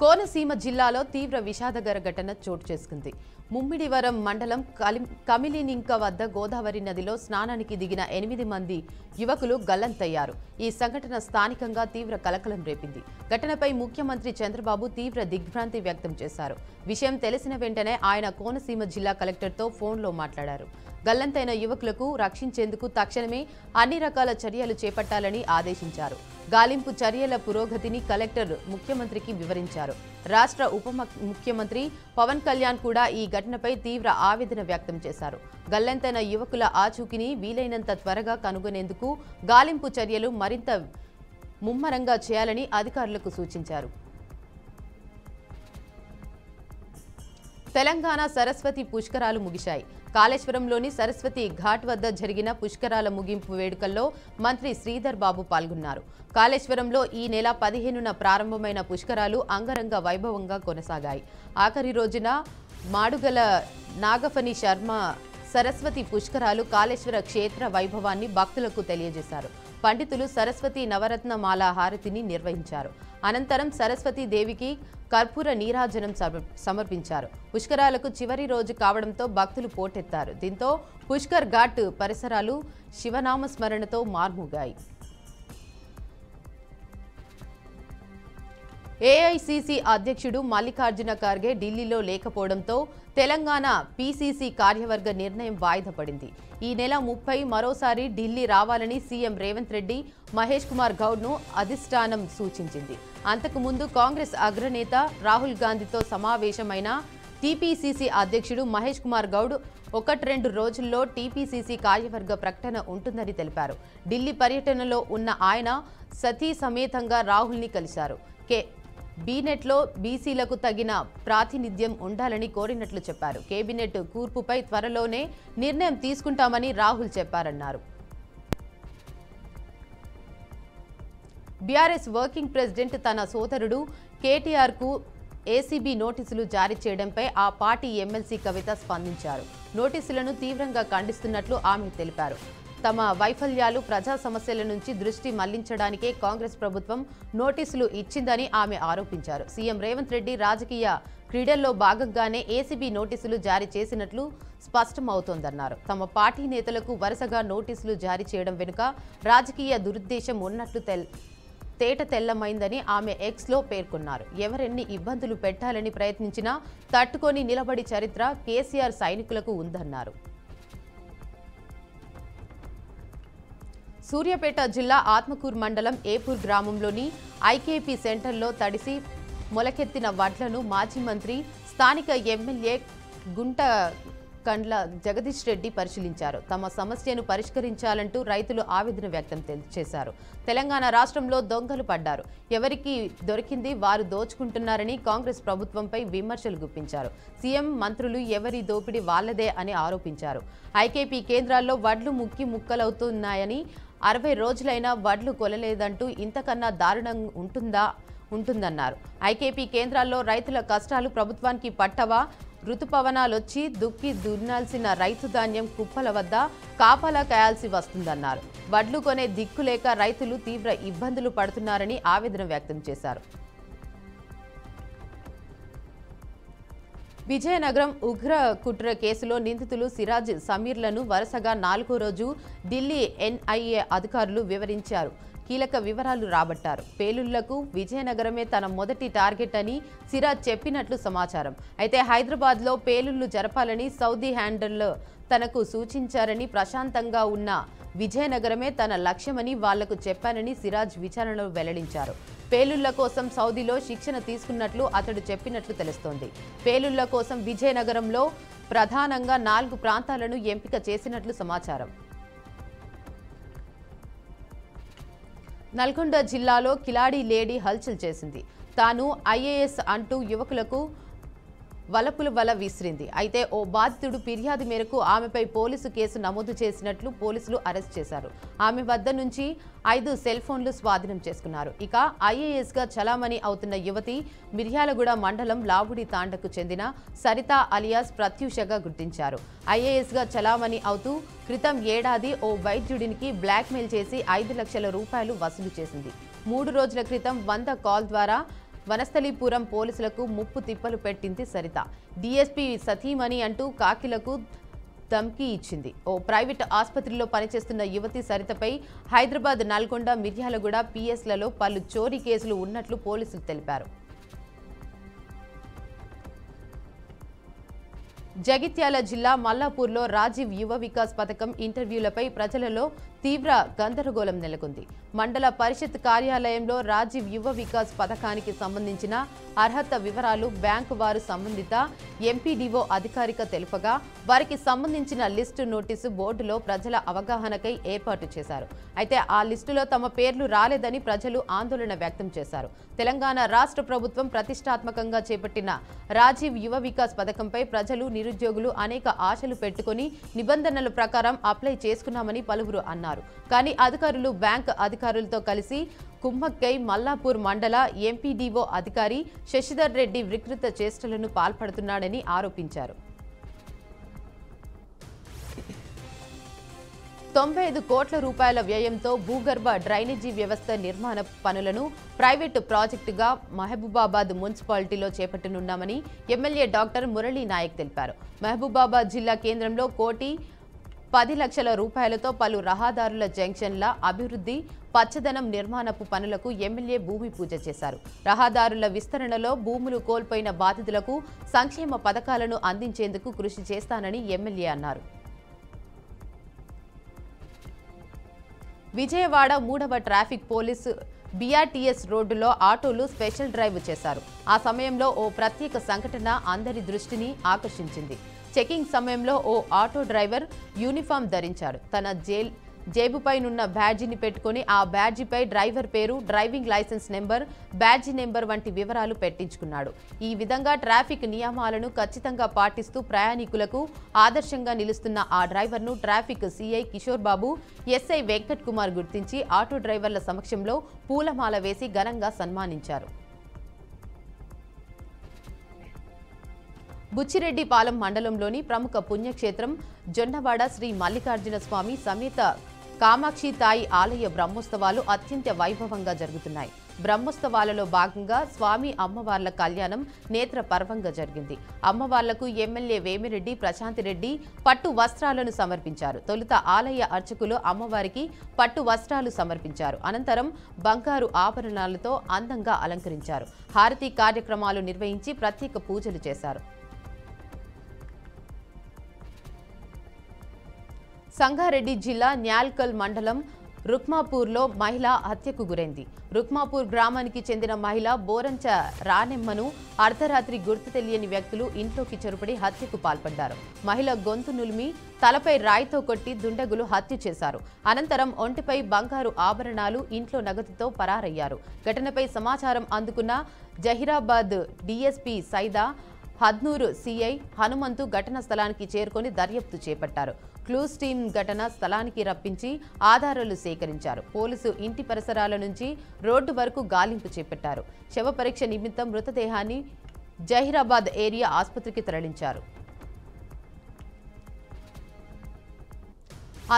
కోనసీమ జిల్లాలో తీవ్ర విషాదకర ఘటన చోటు చేసుకుంది. ముమ్మిడివరం మండలం కమిలినింక వద్ద గోదావరి నదిలో స్నానానికి దిగిన 8 మంది యువకులు గల్లంతయ్యారు. ఈ సంఘటన స్థానికంగా తీవ్ర కలకలం రేపింది. ఘటనపై ముఖ్యమంత్రి చంద్రబాబు తీవ్ర దిగ్భ్రాంతి వ్యక్తం చేశారు. విషయం తెలిసిన వెంటనే ఆయన కోనసీమ జిల్లా కలెక్టర్తో ఫోన్లో మాట్లాడారు. గల్లంతైన యువకులకు రక్షించేందుకు తక్షణమే అన్ని రకాల చర్యలు చేపట్టాలని ఆదేశించారు. గాలింపు చర్యల పురోగతిని కలెక్టర్ ముఖ్యమంత్రికి వివరించారు. రాష్ట్ర ఉప ముఖ్యమంత్రి పవన్ కళ్యాణ్ కూడా ఈ ఘటనపై తీవ్ర ఆవేదన వ్యక్తం చేశారు. గల్లంతైన యువకుల ఆచూకీని వీలైనంత త్వరగా కనుగొనేందుకు గాలింపు చర్యలు మరింత ముమ్మరంగా చేయాలని అధికారులకు సూచించారు. తెలంగాణ సరస్వతి పుష్కరాలు ముగిశాయి. కాళేశ్వరంలోని సరస్వతి ఘాట్ వద్ద జరిగిన పుష్కరాల ముగింపు వేడుకల్లో మంత్రి శ్రీధర్ బాబు పాల్గొన్నారు. కాళేశ్వరంలో ఈ నెల 15న ప్రారంభమైన పుష్కరాలు అంగరంగ వైభవంగా కొనసాగాయి. ఆఖరి రోజున మాడుగల నాగఫణి శర్మ సరస్వతి పుష్కరాలు కాళేశ్వర క్షేత్ర వైభవాన్ని భక్తులకు తెలియజేశారు. పండితులు సరస్వతి నవరత్న మాల హారతిని నిర్వహించారు. అనంతరం సరస్వతి దేవికి కర్పూర నీరాజనం సమర్పించారు. పుష్కరాలకు చివరి రోజు కావడంతో భక్తులు పోటెత్తారు. దీంతో పుష్కర్ ఘాట్ పరిసరాలు శివనామస్మరణతో మార్మోగాయి. ఏఐసీసీ అధ్యక్షుడు మల్లికార్జున ఖర్గే ఢిల్లీలో లేకపోవడంతో తెలంగాణ పీసీసీ కార్యవర్గ నిర్ణయం వాయిదా పడింది. ఈ నెల 30 మరోసారి ఢిల్లీ రావాలని సీఎం రేవంత్ రెడ్డి మహేష్ కుమార్ గౌడ్ను అధిష్టానం సూచించింది. అంతకుముందు కాంగ్రెస్ అగ్రనేత రాహుల్ గాంధీతో సమావేశమైన టీపీసీసీ అధ్యక్షుడు మహేష్ కుమార్ గౌడ్ 1-2 రోజుల్లో టీపీసీసీ కార్యవర్గ ప్రకటన ఉంటుందని తెలిపారు. ఢిల్లీ పర్యటనలో ఉన్న ఆయన సతీ సమేతంగా రాహుల్ని కలిశారు. బీనెట్లో బీసీలకు తగిన ప్రాతినిధ్యం ఉండాలని కోరినట్లు చెప్పారు. కేబినెట్ కూర్పుపై త్వరలోనే నిర్ణయం తీసుకుంటామని రాహుల్ చెప్పారన్నారు. బీఆర్ఎస్ వర్కింగ్ ప్రెసిడెంట్ తన సోదరుడు కేటీఆర్కు ఏసీబీ నోటీసులు జారీ చేయడంపై ఆ పార్టీ ఎమ్మెల్సీ కవిత స్పందించారు. నోటీసులను తీవ్రంగా ఖండిస్తున్నట్లు ఆమె తెలిపారు. తమ వైఫల్యాలు, ప్రజా సమస్యల నుంచి దృష్టి మళ్లించడానికే కాంగ్రెస్ ప్రభుత్వం నోటీసులు ఇచ్చిందని ఆమె ఆరోపించారు. సీఎం రేవంత్ రెడ్డి రాజకీయ క్రీడల్లో భాగంగానే ఏసీబీ నోటీసులు జారీ చేసినట్లు స్పష్టమవుతోందన్నారు. తమ పార్టీ నేతలకు వరుసగా నోటీసులు జారీ చేయడం వెనుక రాజకీయ దురుద్దేశం ఉన్నట్లు తేట తెల్లమైందని ఆమె ఎక్స్లో పేర్కొన్నారు. ఎవరెన్ని ఇబ్బందులు పెట్టాలని ప్రయత్నించినా తట్టుకొని నిలబడి చరిత్ర కేసీఆర్ సైనికులకు ఉందన్నారు. సూర్యాపేట జిల్లా ఆత్మకూరు మండలం ఏపూర్ గ్రామంలోని ఐకేపీ సెంటర్లో తడిసి మొలకెత్తిన వడ్లను మాజీ మంత్రి, స్థానిక ఎమ్మెల్యే గుంటకండ్ల జగదీష్ రెడ్డి పరిశీలించారు. తమ సమస్యను పరిష్కరించాలంటూ రైతులు ఆవేదన వ్యక్తం చేశారు. తెలంగాణ రాష్ట్రంలో దొంగలు పడ్డారు, ఎవరికి దొరికింది వారు దోచుకుంటున్నారని కాంగ్రెస్ ప్రభుత్వంపై విమర్శలు గుప్పించారు. సీఎం, మంత్రులు ఎవరి దోపిడీ వాళ్లదే అని ఆరోపించారు. ఐకేపీ కేంద్రాల్లో వడ్లు ముక్కలవుతున్నాయని, 60 రోజులైనా వడ్లు కొలలేదంటూ ఇంతకన్నా దారుణం ఉంటుందన్నారు. ఐకేపీ కేంద్రాల్లో రైతుల కష్టాలు ప్రభుత్వానికి పట్టవా? ఋతుపవనాలొచ్చి దుక్కి దున్నాల్సిన రైతు ధాన్యం కుప్పల వద్ద కాపలా కాయాల్సి వస్తుందన్నారు. వడ్లు కొనే దిక్కులేక రైతులు తీవ్ర ఇబ్బందులు పడుతున్నారని ఆవేదన వ్యక్తం చేశారు. విజయనగరం ఉగ్ర కుట్ర కేసులో నిందితులు సిరాజ్, సమీర్లను వరుసగా 4వ రోజు ఢిల్లీ ఎన్ఐఏ అధికారులు వివరించారు. కీలక వివరాలు రాబట్టారు. పేలుళ్లకు విజయనగరమే తన మొదటి టార్గెట్ అని సిరాజ్ చెప్పినట్లు సమాచారం. అయితే హైదరాబాద్లో పేలుళ్లు జరపాలని సౌదీ హ్యాండల్ తనకు సూచించారని, ప్రశాంతంగా ఉన్న విజయనగరమే తన లక్ష్యమని వాళ్లకు చెప్పానని సిరాజ్ విచారణలో వెల్లడించారు. పేలుళ్ల కోసం సౌదీలో శిక్షణ తీసుకున్నట్లు అతడు చెప్పినట్లు తెలుస్తోంది. పేలుళ్ల కోసం విజయనగరంలో ప్రధానంగా 4 ప్రాంతాలను ఎంపిక చేసినట్లు సమాచారం. నల్గొండ జిల్లాలో కిలాడి లేడీ హల్చల్ చేసింది. తాను ఐఏఎస్ అంటూ యువకులకు వల విసిరింది. అయితే ఓ బాధితుడు ఫిర్యాదు మేరకు ఆమెపై పోలీసు కేసు నమోదు చేసినట్లు పోలీసులు అరెస్ట్ చేశారు. ఆమె వద్ద నుంచి 5 సెల్ ఫోన్లు స్వాధీనం చేసుకున్నారు. ఇక ఐఏఎస్గా చలామణి అవుతున్న యువతి మిర్యాలగూడ మండలం లావుడి తాండకు చెందిన సరిత అలియాస్ ప్రత్యూషగా గుర్తించారు. ఐఏఎస్గా చలామణి అవుతూ క్రితం ఏడాది ఓ వైద్యుడికి బ్లాక్మెయిల్ చేసి 5 లక్షల రూపాయలు వసూలు చేసింది. 3 రోజుల క్రితం 100 కాల్ ద్వారా వనస్థలీపురం పోలీసులకు ముప్పు తిప్పలు పెట్టింది సరిత. డీఎస్పీ సతీమణి అంటూ కాకిలకు ధమ్కీ ఇచ్చింది. ఓ ప్రైవేట్ ఆసుపత్రిలో పనిచేస్తున్న యువతి సరితపై హైదరాబాద్, నల్గొండ, మిర్యాలగూడ పిఎస్లలో పలు చోరీ కేసులు ఉన్నట్లు పోలీసులు తెలిపారు. జగిత్యాల జిల్లా మల్లాపూర్లో రాజీవ్ యువ వికాస్ పథకం ఇంటర్వ్యూలపై ప్రజలలో తీవ్ర గందరగోళం నెలకొంది. మండల పరిషత్ కార్యాలయంలో రాజీవ్ యువ వికాస్ పథకానికి సంబంధించిన అర్హత వివరాలు బ్యాంకు వారు సంబంధిత ఎంపీడీఓ అధికారిక తెలుపగా వారికి సంబంధించిన లిస్టు నోటీసు బోర్డులో ప్రజల అవగాహనకై ఏర్పాటు చేశారు. అయితే ఆ లిస్టులో తమ పేర్లు రాలేదని ప్రజలు ఆందోళన వ్యక్తం చేశారు. తెలంగాణ రాష్ట్ర ప్రభుత్వం ప్రతిష్టాత్మకంగా చేపట్టిన రాజీవ్ యువ వికాస్ పథకంపై ప్రజలు, నిరుద్యోగులు అనేక ఆశలు పెట్టుకుని నిబంధనల ప్రకారం అప్లై చేసుకున్నామని పలువురు అన్నారు. కానీ అధికారులు బ్యాంక్ అధికారులతో కలిసి కుమ్మక్కై మల్లాపూర్ మండల ఎంపీడీఓ అధికారి శశిధర్ రెడ్డి వికృత చేష్టలను పాల్పడుతున్నాడని ఆరోపించారు. 95 కోట్ల రూపాయల వ్యయంతో భూగర్భ డ్రైనేజీ వ్యవస్థ నిర్మాణ పనులను ప్రైవేటు ప్రాజెక్టుగా మహబూబాబాద్ మున్సిపాలిటీలో చేపట్టనున్నామని ఎమ్మెల్యే డాక్టర్ మురళీ నాయక్ తెలిపారు. మహబూబాబాద్ జిల్లా కేంద్రంలో 1,10,00,000 రూపాయలతో పలు రహదారుల జంక్షన్ల అభివృద్ధి, పచ్చదనం నిర్మాణపు పనులకు ఎమ్మెల్యే భూమి పూజ చేశారు. రహదారుల విస్తరణలో భూములు కోల్పోయిన బాధితులకు సంక్షేమ పథకాలను అందించేందుకు కృషి చేస్తానని ఎమ్మెల్యే అన్నారు. విజయవాడ 3వ ట్రాఫిక్ పోలీసు బీఆర్టీఎస్ రోడ్డులో ఆటోలు స్పెషల్ డ్రైవ్ చేశారు. ఆ సమయంలో ఓ ప్రత్యేక సంఘటన అందరి దృష్టిని ఆకర్షించింది. చెకింగ్ సమయంలో ఓ ఆటో డ్రైవర్ యూనిఫామ్ ధరించాడు. తన జేబుపైనున్న బ్యాడ్జీని పెట్టుకుని ఆ బ్యాడ్జీపై డ్రైవర్ పేరు, డ్రైవింగ్ లైసెన్స్ నెంబర్, బ్యాడ్జీ నెంబర్ వంటి వివరాలు పెట్టించుకున్నాడు. ఈ విధంగా ట్రాఫిక్ నియమాలను ఖచ్చితంగా పాటిస్తూ ప్రయాణికులకు ఆదర్శంగా నిలుస్తున్న ఆ డ్రైవర్ను traffic CI Kishore Babu, SI Venkat Kumar గుర్తించి ఆటో డ్రైవర్ల సమక్షంలో పూలమాల వేసి ఘనంగా సన్మానించారు. బుచ్చిరెడ్డిపాలెం మండలంలోని ప్రముఖ పుణ్యక్షేత్రం జొన్నవాడ శ్రీ మల్లికార్జున స్వామి సమేత కామాక్షి తాయి ఆలయ బ్రహ్మోత్సవాలు అత్యంత వైభవంగా జరుగుతున్నాయి. బ్రహ్మోత్సవాలలో భాగంగా స్వామి అమ్మవార్ల కళ్యాణం నేత్ర పర్వంగా జరిగింది. అమ్మవార్లకు ఎమ్మెల్యే వేమిరెడ్డి ప్రశాంతిరెడ్డి పట్టు వస్త్రాలను సమర్పించారు. తొలుత ఆలయ అర్చకులు అమ్మవారికి పట్టు వస్త్రాలు సమర్పించారు. అనంతరం బంగారు ఆభరణాలతో అందంగా అలంకరించారు. హారతి కార్యక్రమాలు నిర్వహించి ప్రత్యేక పూజలు చేశారు. సంగారెడ్డి జిల్లా న్యాల్కల్ మండలం రుక్మాపూర్లో మహిళ హత్యకు గురైంది. రుక్మాపూర్ గ్రామానికి చెందిన మహిళ బోరంచ రానెమ్మను అర్ధరాత్రి గుర్తు తెలియని వ్యక్తులు ఇంట్లోకి చొరబడి హత్యకు పాల్పడ్డారు. మహిళ గొంతు నులిమి తలపై రాయితో కొట్టి దుండగులు హత్య చేశారు. అనంతరం ఒంటిపై బంగారు ఆభరణాలు, ఇంట్లో నగదుతో పరారయ్యారు. ఘటనపై సమాచారం అందుకున్న జహీరాబాద్ డీఎస్పీ సైదా, హద్నూరు సీఐ హనుమంతు ఘటనా స్థలానికి చేరుకొని దర్యాప్తు చేపట్టారు. క్లూస్ టీం ఘటనా స్థలానికి రప్పించి ఆధారాలు సేకరించారు. పోలీసు ఇంటి పరిసరాల నుంచి రోడ్డు వరకు గాలింపు చేపట్టారు. శవ పరీక్ష నిమిత్తం మృతదేహాన్ని జహీరాబాద్ ఏరియా ఆసుపత్రికి తరలించారు.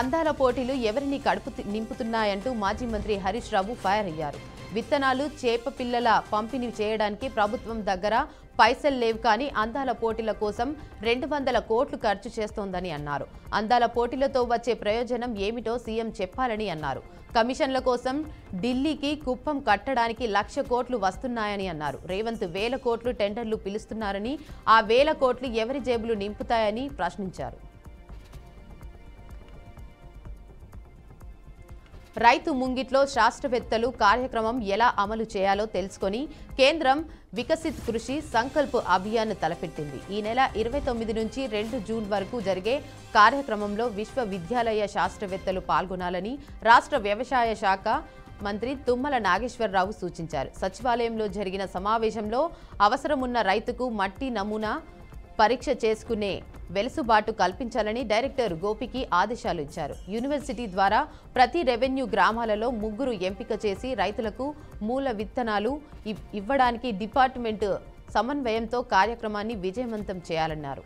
అందాల పోటీలు ఎవరిని కడుపు నింపుతున్నాయంటూ మాజీ మంత్రి హరీష్ రావు ఫైర్ అయ్యారు. విత్తనాలు, చేప పిల్లల పంపిణీ చేయడానికి ప్రభుత్వం దగ్గర పైసలు లేవు, కానీ అందాల పోటీల కోసం 200 కోట్లు ఖర్చు చేస్తోందని అన్నారు. అందాల పోటీలతో వచ్చే ప్రయోజనం ఏమిటో సీఎం చెప్పాలని అన్నారు. కమిషన్ల కోసం ఢిల్లీకి కుప్పం కట్టడానికి 1,00,000 కోట్లు వస్తున్నాయని అన్నారు. రేవంత్ 1,000 కోట్లు టెండర్లు పిలుస్తున్నారని, ఆ 1,000 కోట్లు ఎవరి జేబులు నింపుతాయని ప్రశ్నించారు. రైతు ముంగిట్లో శాస్త్రవేత్తలు కార్యక్రమం ఎలా అమలు చేయాలో తెలుసుకొని కేంద్రం వికసిత్ కృషి సంకల్ప్ అభియాన్ తలపెట్టింది. ఈ నెల 29 నుంచి 2 జూన్ వరకు జరిగే కార్యక్రమంలో విశ్వవిద్యాలయ శాస్త్రవేత్తలు పాల్గొనాలని రాష్ట్ర వ్యవసాయ శాఖ మంత్రి తుమ్మల నాగేశ్వరరావు సూచించారు. సచివాలయంలో జరిగిన సమావేశంలో అవసరమున్న రైతుకు మట్టి నమూనా పరీక్ష చేసుకునే వెలుసుబాటు కల్పించాలని డైరెక్టర్ గోపికి ఆదేశాలు ఇచ్చారు. యూనివర్సిటీ ద్వారా ప్రతి రెవెన్యూ గ్రామాలలో 3 ఎంపిక చేసి రైతులకు మూల విత్తనాలు ఇవ్వడానికి డిపార్ట్మెంట్ సమన్వయంతో కార్యక్రమాన్ని విజయవంతం చేయాలన్నారు.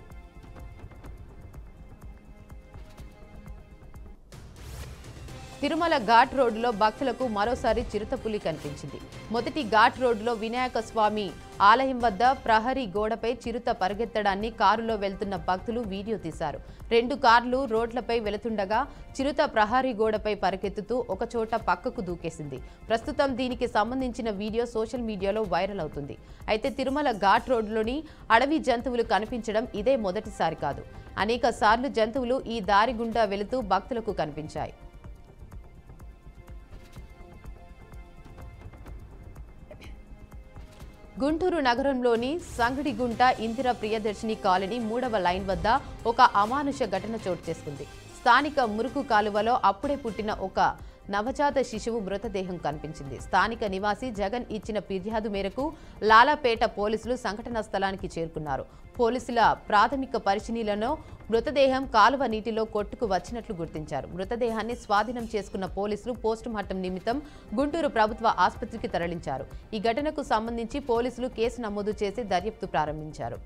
తిరుమల ఘాట్ రోడ్డులో భక్తులకు మరోసారి చిరుతపులి కనిపించింది. మొదటి ఘాట్ రోడ్డులో వినాయక స్వామి ఆలయం వద్ద ప్రహరీ గోడపై చిరుత పరిగెత్తడాన్ని కారులో వెళ్తున్న భక్తులు వీడియో తీశారు. 2 కార్లు రోడ్లపై వెళుతుండగా చిరుత ప్రహరీ గోడపై పరిగెత్తుతూ ఒకచోట పక్కకు దూకేసింది. ప్రస్తుతం దీనికి సంబంధించిన వీడియో సోషల్ మీడియాలో వైరల్ అవుతుంది. అయితే తిరుమల ఘాట్ రోడ్డులోని అడవి జంతువులు కనిపించడం ఇదే మొదటిసారి కాదు. అనేక సార్లు జంతువులు ఈ దారి గుండా వెళుతూ భక్తులకు కనిపించాయి. గుంటూరు నగరంలోని సంగడిగుంట ఇందిరా ప్రియదర్శిని కాలనీ 3వ లైన్ వద్ద ఒక అమానుష ఘటన చోటు చేసుకుంది. స్థానిక మురుకు కాలువలో అప్పుడే పుట్టిన ఒక నవజాత శిశువు మృతదేహం కనిపించింది. స్థానిక నివాసి జగన్ ఇచ్చిన ఫిర్యాదు మేరకు లాలాపేట పోలీసులు సంఘటనా స్థలానికి చేరుకున్నారు. పోలీసుల ప్రాథమిక పరిశీలనలో మృతదేహం కాలువ నీటిలో కొట్టుకు వచ్చినట్లు గుర్తించారు. మృతదేహాన్ని స్వాధీనం చేసుకున్న పోలీసులు పోస్టుమార్టం నిమిత్తం గుంటూరు ప్రభుత్వ ఆసుపత్రికి తరలించారు. ఈ ఘటనకు సంబంధించి పోలీసులు కేసు నమోదు చేసి దర్యాప్తు ప్రారంభించారు.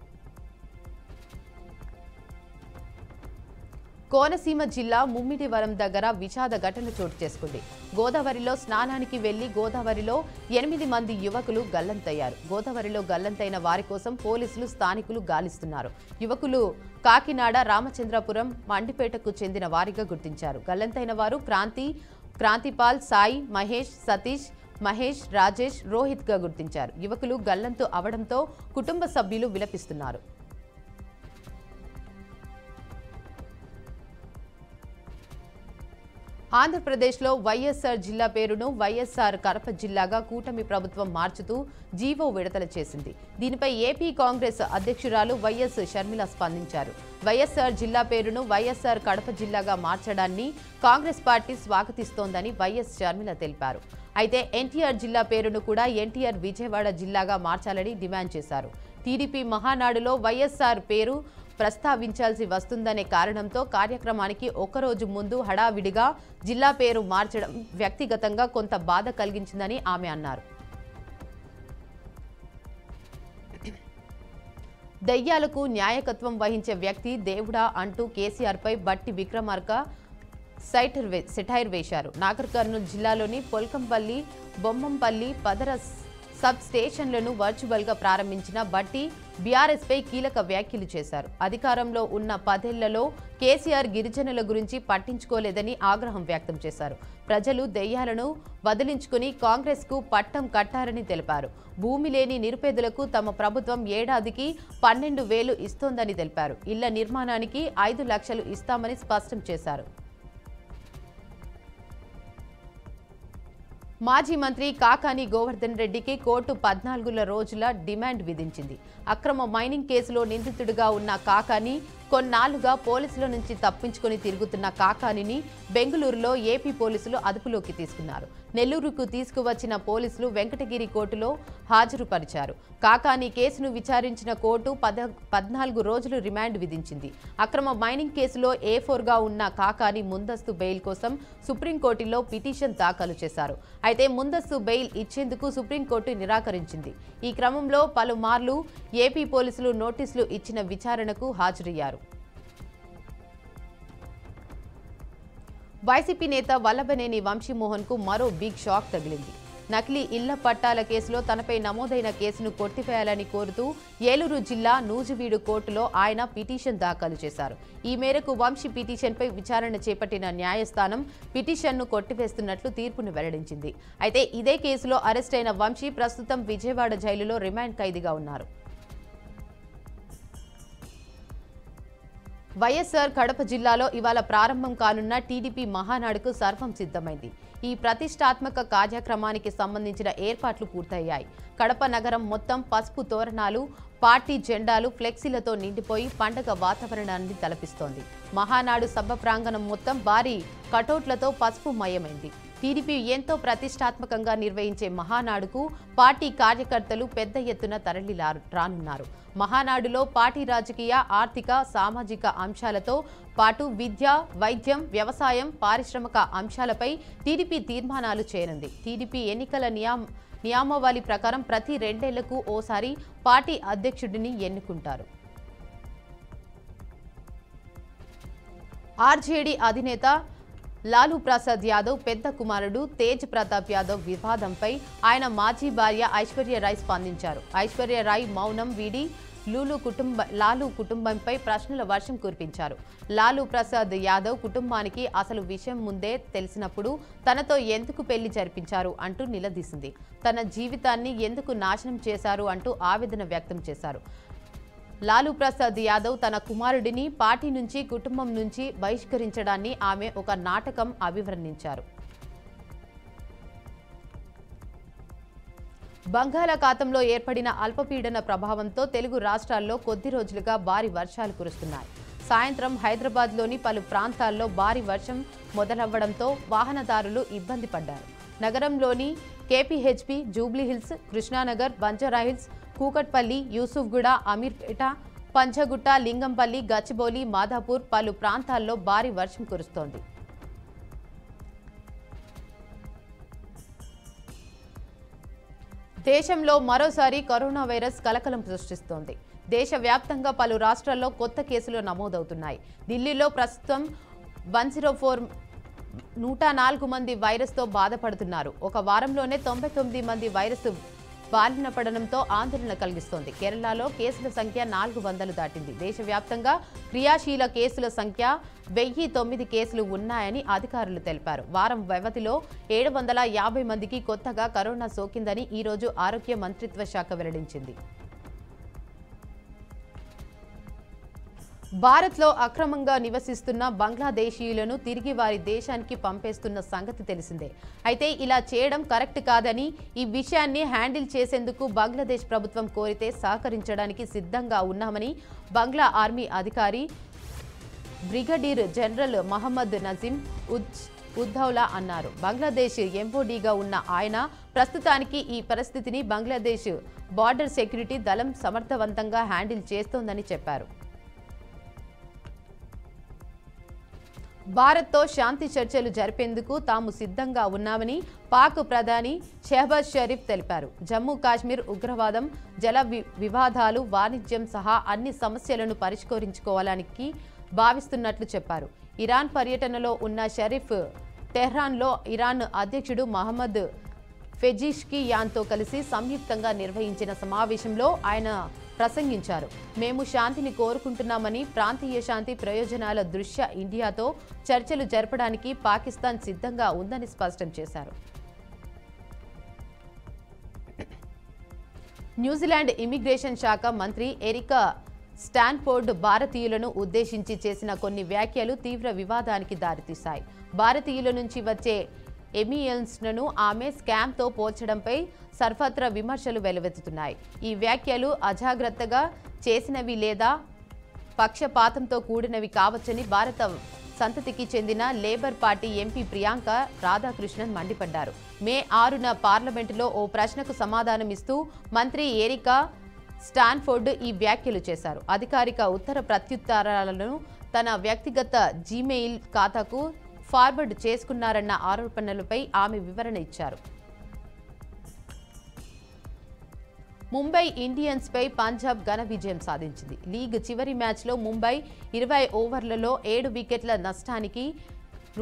కోనసీమ జిల్లా ముమ్మిడివరం దగ్గర విషాద ఘటన చోటు చేసుకుంది. గోదావరిలో స్నానానికి వెళ్లి గోదావరిలో 8 మంది యువకులు గల్లంతయ్యారు. గోదావరిలో గల్లంతైన వారి కోసం పోలీసులు స్థానికులు గాలిస్తున్నారు. యువకులు కాకినాడ, రామచంద్రపురం, మండిపేటకు చెందిన వారిగా గుర్తించారు. గల్లంతైన వారు క్రాంతిపాల్, సాయి, మహేష్, సతీష్, మహేష్, రాజేష్, రోహిత్ గా గుర్తించారు. యువకులు గల్లంతు అవడంతో కుటుంబ సభ్యులు విలపిస్తున్నారు. ఆంధ్రప్రదేశ్లో వైఎస్ఆర్ జిల్లా పేరును వైఎస్ఆర్ కడప జిల్లాగా కూటమి ప్రభుత్వం మార్చుతూ జీవో విడుదల చేసింది. దీనిపై ఏపీ కాంగ్రెస్ అధ్యక్షురాలు వైఎస్ షర్మిల స్పందించారు. వైఎస్ఆర్ జిల్లా పేరును వైఎస్ఆర్ కడప జిల్లాగా మార్చడాన్ని కాంగ్రెస్ పార్టీ స్వాగతిస్తోందని వైఎస్ షర్మిల తెలిపారు. అయితే ఎన్టీఆర్ జిల్లా పేరును కూడా ఎన్టీఆర్ విజయవాడ జిల్లాగా మార్చాలని డిమాండ్ చేశారు. టీడీపీ మహానాడులో వైఎస్ఆర్ పేరు ప్రస్తావించాల్సి వస్తుందనే కారణంతో కార్యక్రమానికి ఒకరోజు ముందు హడావిడిగా జిల్లా పేరు మార్చడం వ్యక్తిగతంగా కొంత బాధ కలిగించిందని ఆమె అన్నారు. దయ్యాలకు న్యాయకత్వం వహించే వ్యక్తి దేవుడా అంటూ కేసీఆర్పై బట్టి విక్రమార్క సెటైర్ వేశారు. నాగర్ కర్నూలు జిల్లాలోని పొల్కంపల్లి, బొమ్మంపల్లి, పదర సబ్ స్టేషన్లను వర్చువల్గా ప్రారంభించిన బట్టి బీఆర్ఎస్పై కీలక వ్యాఖ్యలు చేశారు. అధికారంలో ఉన్న 10 ఏళ్లలో కేసీఆర్ గిరిజనుల గురించి పట్టించుకోలేదని ఆగ్రహం వ్యక్తం చేశారు. ప్రజలు దెయ్యాలను వదిలించుకుని కాంగ్రెస్కు పట్టం కట్టారని తెలిపారు. భూమి లేని నిరుపేదలకు తమ ప్రభుత్వం ఏడాదికి 12,000 ఇస్తోందని తెలిపారు. ఇళ్ల నిర్మాణానికి 5 లక్షలు ఇస్తామని స్పష్టం చేశారు. మాజీ మంత్రి కాకాని గోవర్ధన్ రెడ్డికి కోర్టు 14 రోజుల డిమాండ్ విధించింది. అక్రమ మైనింగ్ కేసులో నిందితుడిగా ఉన్న కాకాని కొన్నాళ్లుగా పోలీసుల నుంచి తప్పించుకుని తిరుగుతున్న కాకానిని బెంగళూరులో ఏపీ పోలీసులు అదుపులోకి తీసుకున్నారు. నెల్లూరుకు తీసుకువచ్చిన పోలీసులు వెంకటగిరి కోర్టులో హాజరుపరిచారు. కాకాని కేసును విచారించిన కోర్టు 14 రోజులు రిమాండ్ విధించింది. అక్రమ మైనింగ్ కేసులో A4గా ఉన్న కాకాని ముందస్తు బెయిల్ కోసం సుప్రీంకోర్టులో పిటిషన్ దాఖలు చేశారు. అయితే ముందస్తు బెయిల్ ఇచ్చేందుకు సుప్రీంకోర్టు నిరాకరించింది. ఈ క్రమంలో పలుమార్లు ఏపీ పోలీసులు నోటీసులు ఇచ్చిన విచారణకు హాజరయ్యారు. వైసీపీ నేత వల్లభనేని వంశీమోహన్కు మరో బిగ్ షాక్ తగిలింది. నకిలీ ఇళ్ల పట్టాల కేసులో తనపై నమోదైన కేసును కొట్టివేయాలని కోరుతూ ఏలూరు జిల్లా నూజివీడు కోర్టులో ఆయన పిటిషన్ దాఖలు చేశారు. ఈ మేరకు వంశీ పిటిషన్పై విచారణ చేపట్టిన న్యాయస్థానం పిటిషన్ను కొట్టివేస్తున్నట్లు తీర్పును వెల్లడించింది. అయితే ఇదే కేసులో అరెస్టైన వంశీ ప్రస్తుతం విజయవాడ జైలులో రిమాండ్ ఖైదీగా ఉన్నారు. వైఎస్ఆర్ కడప జిల్లాలో ఇవాళ ప్రారంభం కానున్న టీడీపీ మహానాడుకు సర్వం సిద్ధమైంది. ఈ ప్రతిష్టాత్మక కార్యక్రమానికి సంబంధించిన ఏర్పాట్లు పూర్తయ్యాయి. కడప నగరం మొత్తం పసుపు తోరణాలు, పార్టీ జెండాలు, ఫ్లెక్సీలతో నిండిపోయి పండగ వాతావరణాన్ని తలపిస్తోంది. మహానాడు సభ ప్రాంగణం మొత్తం భారీ కటౌట్లతో పసుపు మయమైంది. టీడీపీ ఎంతో ప్రతిష్టాత్మకంగా నిర్వహించే మహానాడుకు పార్టీ కార్యకర్తలు పెద్ద ఎత్తున తరలి రానున్నారు. మహానాడులో పార్టీ రాజకీయ, ఆర్థిక, సామాజిక అంశాలతో పాటు విద్య, వైద్యం, వ్యవసాయం, పారిశ్రామిక అంశాలపై టీడీపీ తీర్మానాలు చేయనుంది. టీడీపీ ఎన్నికల నియామావళి ప్రకారం ప్రతి 2 ఏళ్లకు ఓసారి పార్టీ అధ్యక్షుడిని ఎన్నుకుంటారు. ఆర్జేడీ అధినేత లాలూ ప్రసాద్ యాదవ్ పెద్ద కుమారుడు తేజ్ ప్రతాప్ యాదవ్ వివాదంపై ఆయన మాజీ భార్య ఐశ్వర్య రాయ్ స్పందించారు. ఐశ్వర్య రాయ్ మౌనం వీడి లాలూ కుటుంబంపై ప్రశ్నల వర్షం కురిపించారు. లాలూ ప్రసాద్ యాదవ్ కుటుంబానికి అసలు విషయం ముందే తెలిసినప్పుడు తనతో ఎందుకు పెళ్లి జరిపించారు అంటూ నిలదీసింది. తన జీవితాన్ని ఎందుకు నాశనం చేశారు అంటూ ఆవేదన వ్యక్తం చేశారు. లాలూ ప్రసాద్ యాదవ్ తన కుమారుడిని పార్టీ నుంచి కుటుంబం నుంచి బహిష్కరించడాన్ని ఆమె ఒక నాటకం అభివర్ణించారు. బంగాళాఖాతంలో ఏర్పడిన అల్పపీడన ప్రభావంతో తెలుగు రాష్ట్రాల్లో కొద్ది రోజులుగా భారీ వర్షాలు కురుస్తున్నాయి. సాయంత్రం హైదరాబాద్లోని పలు ప్రాంతాల్లో భారీ వర్షం మొదలవ్వడంతో వాహనదారులు ఇబ్బంది పడ్డారు. నగరంలోని కేపీహెచ్పీ, జూబ్లీహిల్స్, కృష్ణానగర్, బంజారాహిల్స్, కూకట్పల్లి, యూసుఫ్గూడ, అమీర్పేట, పంచగుట్ట, లింగంపల్లి, గచ్చిబౌలి, మాదాపూర్ పలు ప్రాంతాల్లో భారీ వర్షం కురుస్తోంది. దేశంలో మరోసారి కరోనా వైరస్ కలకలం సృష్టిస్తోంది. దేశవ్యాప్తంగా పలు రాష్ట్రాల్లో కొత్త కేసులు నమోదవుతున్నాయి. ఢిల్లీలో ప్రస్తుతం 104 మంది వైరస్తో బాధపడుతున్నారు. ఒక వారంలోనే 99 మంది వైరస్ బారిన పడడంతో ఆందోళన కలిగిస్తోంది. కేరళలో కేసుల సంఖ్య 400 దాటింది. దేశవ్యాప్తంగా క్రియాశీల కేసుల సంఖ్య 1009 కేసులు ఉన్నాయని అధికారులు తెలిపారు. వారం వ్యవధిలో 750 మందికి కొత్తగా కరోనా సోకిందని ఈరోజు ఆరోగ్య మంత్రిత్వ శాఖ వెల్లడించింది. భారత్లో అక్రమంగా నివసిస్తున్న బంగ్లాదేశీయులను తిరిగి వారి దేశానికి పంపేస్తున్న సంగతి తెలిసిందే. అయితే ఇలా చేయడం కరెక్ట్ కాదని, ఈ విషయాన్ని హ్యాండిల్ చేసేందుకు బంగ్లాదేశ్ ప్రభుత్వం కోరితే సహకరించడానికి సిద్ధంగా ఉన్నామని బంగ్లా ఆర్మీ అధికారి బ్రిగేడియర్ జనరల్ మహమ్మద్ నజీం ఉద్దౌలా అన్నారు. బంగ్లాదేశ్ ఎంఓడీగా ఉన్న ఆయన ప్రస్తుతానికి ఈ పరిస్థితిని బంగ్లాదేశ్ బార్డర్ సెక్యూరిటీ దళం సమర్థవంతంగా హ్యాండిల్ చేస్తోందని చెప్పారు. భారత్తో శాంతి చర్చలు జరిపేందుకు తాము సిద్ధంగా ఉన్నామని పాక్ ప్రధాని షెహబాజ్ షరీఫ్ తెలిపారు. జమ్మూ కాశ్మీర్ ఉగ్రవాదం, జల వివాదాలు, వాణిజ్యం సహా అన్ని సమస్యలను పరిష్కరించుకోవాలని భావిస్తున్నట్లు చెప్పారు. ఇరాన్ పర్యటనలో ఉన్న షరీఫ్ టెహ్రాన్లో ఇరాన్ అధ్యక్షుడు మహమ్మద్ పెజిష్కియాన్తో కలిసి సంయుక్తంగా నిర్వహించిన సమావేశంలో ఆయన ప్రసంగించారు. మేము శాంతిని కోరుకుంటున్నామని, ప్రాంతీయ శాంతి ప్రయోజనాల దృష్ట్యా ఇండియాతో చర్చలు జరపడానికి పాకిస్తాన్ సిద్ధంగా ఉందని స్పష్టం చేశారు. న్యూజిలాండ్ ఇమిగ్రేషన్ శాఖ మంత్రి ఎరికా స్టాన్ఫోర్డ్ భారతీయులను ఉద్దేశించి చేసిన కొన్ని వ్యాఖ్యలు తీవ్ర వివాదానికి దారితీశాయి. భారతీయుల నుంచి వచ్చే ఎమియన్స్ను ఆమె స్కామ్తో పోల్చడంపై సర్వత్రా విమర్శలు వెల్లువెత్తుతున్నాయి. ఈ వ్యాఖ్యలు అజాగ్రత్తగా చేసినవి లేదా పక్షపాతంతో కూడినవి కావచ్చని భారత సంతతికి చెందిన labour party MP Priyanka Radhakrishnan మండిపడ్డారు. మే 6న పార్లమెంటులో ఓ ప్రశ్నకు సమాధానమిస్తూ మంత్రి ఎరికా స్టాన్ఫోర్డ్ ఈ వ్యాఖ్యలు చేశారు. అధికారిక ఉత్తర ప్రత్యుత్తరాలను తన వ్యక్తిగత జీమెయిల్ ఖాతాకు ఫార్వర్డ్ చేసుకున్నారన్న ఆరోపణలపై ఆమె వివరణ ఇచ్చారు. ముంబై ఇండియన్స్పై పంజాబ్ ఘన విజయం సాధించింది. లీగ్ చివరి మ్యాచ్లో ముంబై 20 ఓవర్లలో 7 వికెట్ల నష్టానికి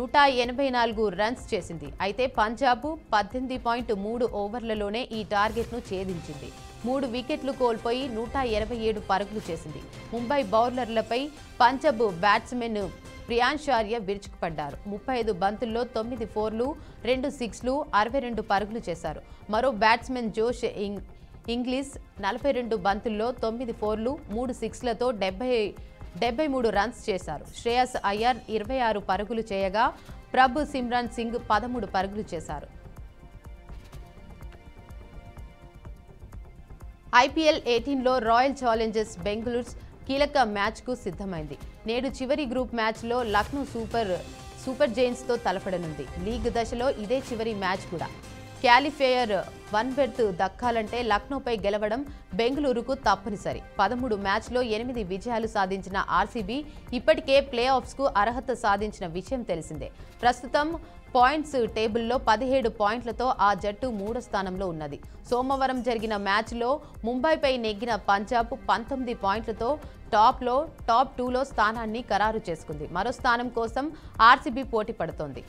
184 రన్స్ చేసింది. అయితే పంజాబ్ 18.3 ఓవర్లలోనే ఈ టార్గెట్ను ఛేదించింది. 3 వికెట్లు కోల్పోయి 187 పరుగులు చేసింది. ముంబై బౌలర్లపై పంజాబ్ బ్యాట్స్మెన్ ప్రియాంశార్య విరుచుకుపడ్డారు. 35 బంతుల్లో 9 ఫోర్లు, 2 సిక్స్లు, 62 పరుగులు చేశారు. మరో బ్యాట్స్మెన్ జోష్ ఇంగ్లీష్ 42 బంతుల్లో 9 ఫోర్లు, 3 సిక్స్లతో 73 రన్స్ చేశారు. శ్రేయస్ అయ్యర్ 26 పరుగులు చేయగా ప్రభు సిమ్రాన్ సింగ్ 13 పరుగులు చేశారు. ఐపీఎల్ 18లో రాయల్ ఛాలెంజర్స్ బెంగళూరు కీలక మ్యాచ్కు సిద్ధమైంది. నేడు చివరి గ్రూప్ మ్యాచ్లో లక్నో సూపర్ జైంట్స్తో తలపడనుంది. లీగ్ దశలో ఇదే చివరి మ్యాచ్ కూడా. క్వాలిఫైయర్ 1 బెర్త్ దక్కాలంటే లక్నోపై గెలవడం బెంగళూరుకు తప్పనిసరి. 13 మ్యాచ్లో 8 విజయాలు సాధించిన ఆర్సీబీ ఇప్పటికే ప్లే ఆఫ్స్కు అర్హత సాధించిన విషయం తెలిసిందే. ప్రస్తుతం పాయింట్స్ టేబుల్లో 17 పాయింట్లతో ఆ జట్టు 3వ స్థానంలో ఉన్నది. సోమవారం జరిగిన మ్యాచ్లో ముంబైపై నెగ్గిన పంజాబ్ 19 పాయింట్లతో టాప్ 2లో స్థానాన్ని ఖరారు చేసుకుంది. మరో స్థానం కోసం ఆర్సీబీ పోటీ పడుతోంది.